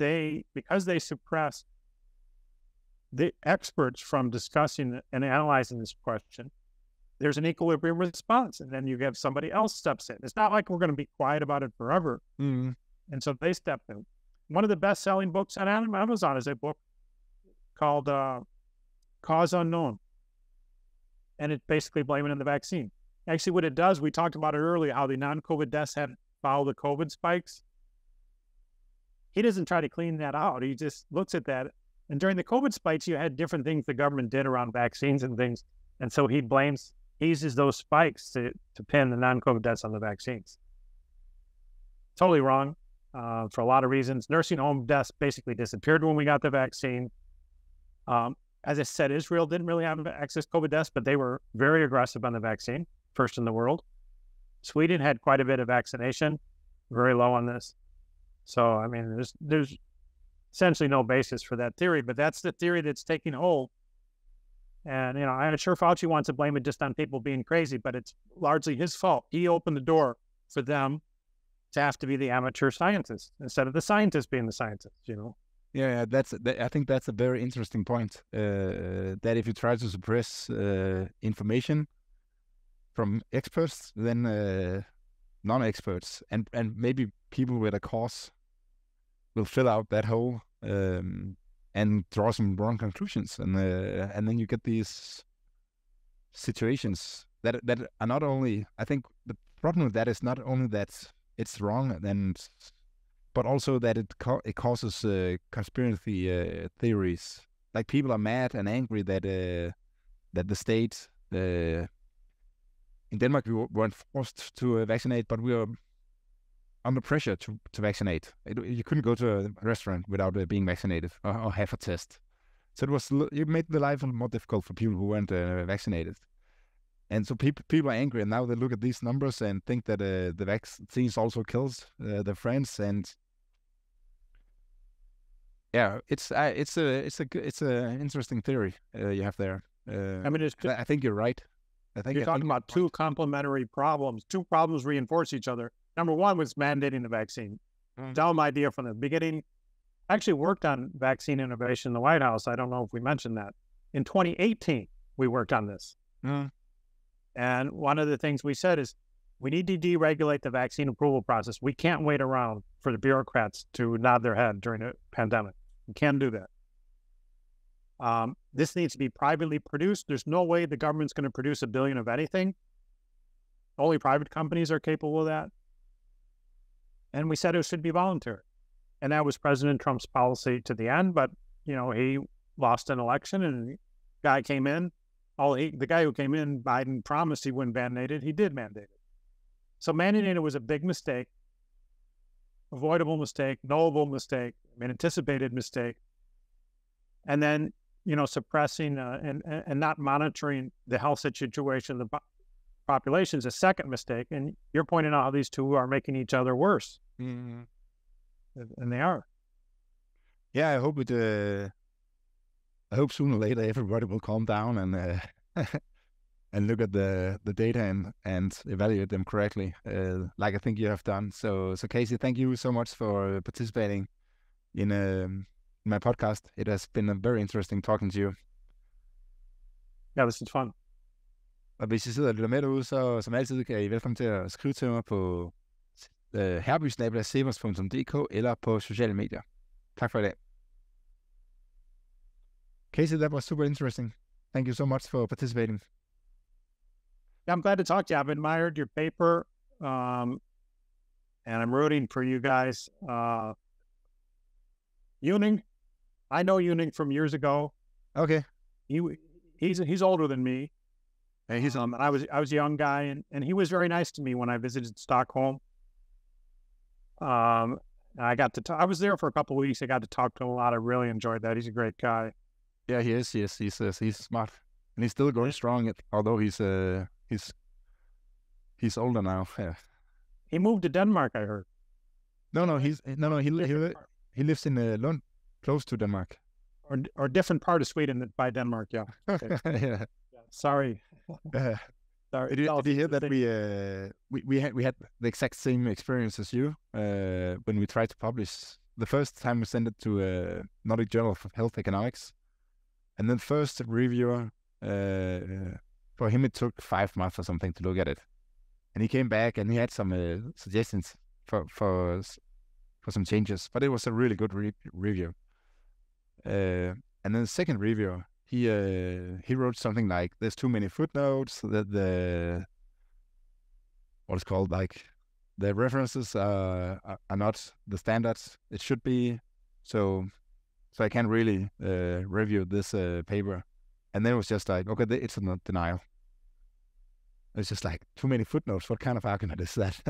B: because they suppress the experts from discussing and analyzing this question, there's an equilibrium response, and then you have somebody else steps in. It's not like we're going to be quiet about it forever.
A: Mm.
B: And so they step in. One of the best-selling books on Amazon is a book called Cause Unknown. And it's basically blaming on the vaccine. Actually, what it does, we talked about it earlier, how the non-COVID deaths had followed the COVID spikes. He doesn't try to clean that out. He just looks at that. And during the COVID spikes, you had different things the government did around vaccines and things. And so he uses those spikes to pin the non-COVID deaths on the vaccines. Totally wrong for a lot of reasons. Nursing home deaths basically disappeared when we got the vaccine. As I said, Israel didn't really have excess COVID deaths, but they were very aggressive on the vaccine, first in the world. Sweden had quite a bit of vaccination, very low on this. So, I mean, there's essentially no basis for that theory, but that's the theory that's taking hold. And, I'm sure Fauci wants to blame it just on people being crazy, but it's largely his fault. He opened the door for them to have to be the amateur scientists instead of the scientists being the scientists,
A: Yeah, I think that's a very interesting point, that if you try to suppress information from experts, then non-experts and maybe people with a cause will fill out that hole and draw some wrong conclusions, and then you get these situations that are not only. I think the problem with that is not only that it's wrong, but also that it causes conspiracy theories. Like people are mad and angry that the state. In Denmark, we weren't forced to vaccinate, but we were under pressure to vaccinate. You couldn't go to a restaurant without being vaccinated or have a test. So it made the life more difficult for people who weren't vaccinated. And so people are angry, and now they look at these numbers and think that the vaccines also kills their friends. And yeah, it's a interesting theory you have there. I think you're right.
B: You're talking about two complementary problems. Two problems reinforce each other. Number one was mandating the vaccine. Dumb idea from the beginning. I actually worked on vaccine innovation in the White House. I don't know if we mentioned that. In 2018, we worked on this. And one of the things we said is we need to deregulate the vaccine approval process. We can't wait around for the bureaucrats to nod their head during a pandemic. We can't do that. This needs to be privately produced. There's no way the government's going to produce 1 billion of anything. Only private companies are capable of that. And we said it should be voluntary. And that was President Trump's policy to the end. But, he lost an election and the guy came in. The guy who came in, Biden promised he wouldn't mandate it. He did mandate it. So mandating it was a big mistake. avoidable mistake, knowable mistake, anticipated mistake, and then, suppressing and not monitoring the health situation of the population is a second mistake. And you're pointing out how these two are making each other worse.
A: Mm-hmm.
B: And they are.
A: Yeah, I hope I hope sooner or later everybody will calm down and and look at the data and evaluate them correctly, like I think you have done. So Casey, thank you so much for participating in my podcast. It has been very interesting talking to you.
B: Yeah, this is fun.
A: Og hvis I sidder og lytter med derude, så som altid kan I velkommen til at skrive til mig på herby@severs.dk eller på sociale medier. Tak for i dag. Casey, that was super interesting. Thank you so much for participating.
B: Yeah, I'm glad to talk to you. I've admired your paper, and I'm rooting for you guys. Yuning, I know Yuning from years ago.
A: Okay.
B: He's older than me.
A: Hey, he's
B: I was a young guy, and he was very nice to me when I visited Stockholm. I got to I was there for a couple of weeks. I got to talk to him a lot. I really enjoyed that. He's a great guy.
A: Yeah, he is. Yes, he's smart, and he's still going strong. Although he's older now. Yeah.
B: He moved to Denmark, I heard.
A: He lives in Lund, close to Denmark,
B: or different part of Sweden by Denmark. Yeah. Okay.
A: Yeah.
B: Sorry.
A: Sorry. Did you hear that we had the exact same experience as you when we tried to publish the first time we sent it to Nordic Journal of Health Economics, and then first reviewer for him it took 5 months or something to look at it, and he came back and he had some suggestions for some changes, but it was a really good review. And then the second reviewer, he wrote something like, "There's too many footnotes. That what is called like the references are not the standards it should be. So I can't really review this paper." And then it was just like, okay, it's a denial. It's just like too many footnotes. What kind of argument is that?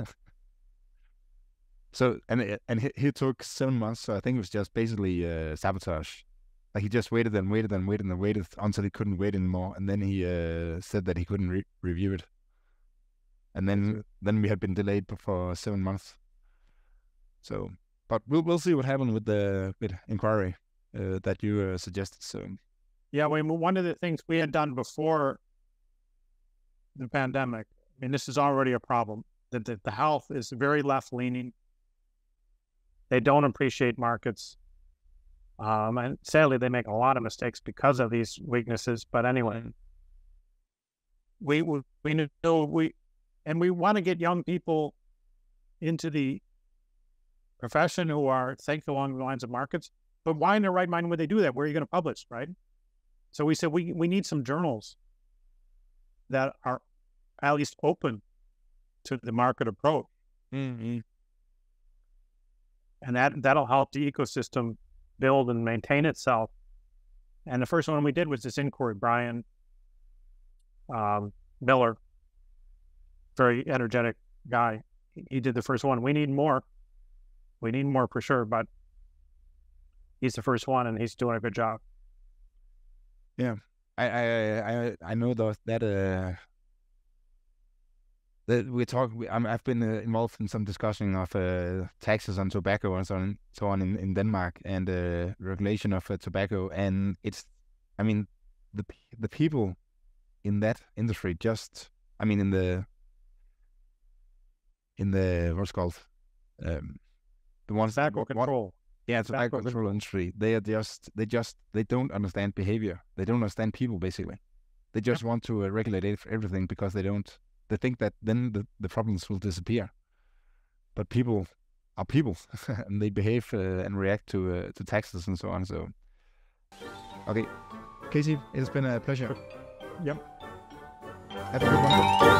A: So and he took 7 months. So I think it was just basically sabotage. Like he just waited and waited and waited and waited until he couldn't wait anymore, and then he said that he couldn't review it. And then we had been delayed for 7 months. So, but we'll see what happened with the inquiry that you suggested. So,
B: yeah, one of the things we had done before the pandemic, this is already a problem. That the health is very left leaning. They don't appreciate markets. And sadly, they make a lot of mistakes because of these weaknesses. But anyway, we want to get young people into the profession who are think along the lines of markets. But why in their right mind would they do that? Where are you going to publish, right? So we said we need some journals that are at least open to the market approach,
A: mm-hmm.
B: and that'll help the ecosystem build and maintain itself. And the first one we did was this inquiry. Brian Miller, very energetic guy. He did the first one. We need more. We need more for sure, but he's the first one, and he's doing a good job.
A: Yeah, I know that we talk. I've been involved in some discussion of taxes on tobacco and so on in Denmark, and regulation of tobacco. And it's, the people in that industry just, in the what's called the ones
B: tobacco control.
A: Yeah, tobacco control industry. They don't understand behavior. They don't understand people. Basically, they just want to regulate everything because they don't. They think that then the problems will disappear. But people are people, and they behave and react to taxes and so on. So, okay, Casey, it's been a pleasure.
B: Yep.
A: Have a good one.